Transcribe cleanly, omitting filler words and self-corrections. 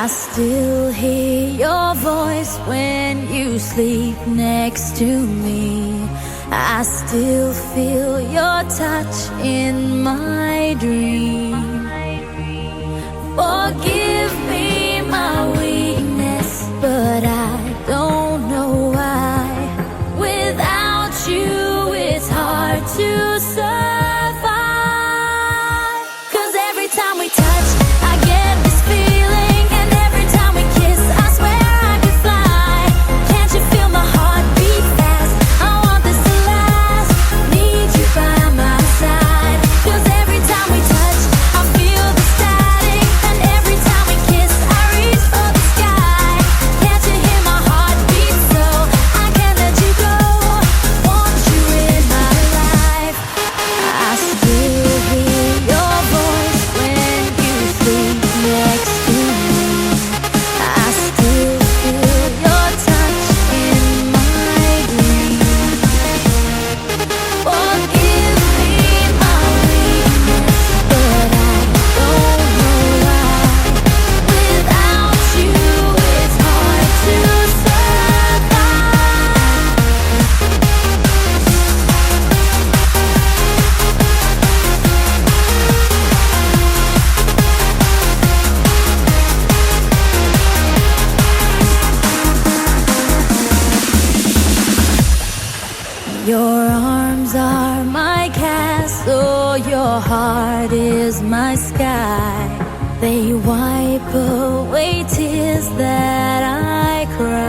I still hear your voice when you sleep next to me. I still feel your touch in my dream. Forgive me my weakness, but I don't know why. Without you, it's hard to survive. 'Cause every time we touch, I get this feeling, and every time we kiss, I swear I could fly. Can't you feel my heart beat fast? I want this to last. Need you by my side. 'Cause every time we touch, I feel the static, and every time we kiss, I reach for the sky. Can't you hear my heart beat? So I can't let you go. Want you in my life. I still hear your voice when you sleep next to me. I still feel your touch in my dream. Forgive me my weakness, but I don't know why. Without you, it's hard to survive. Your arms are my castle, your heart is my sky. They wipe away tears that I cry.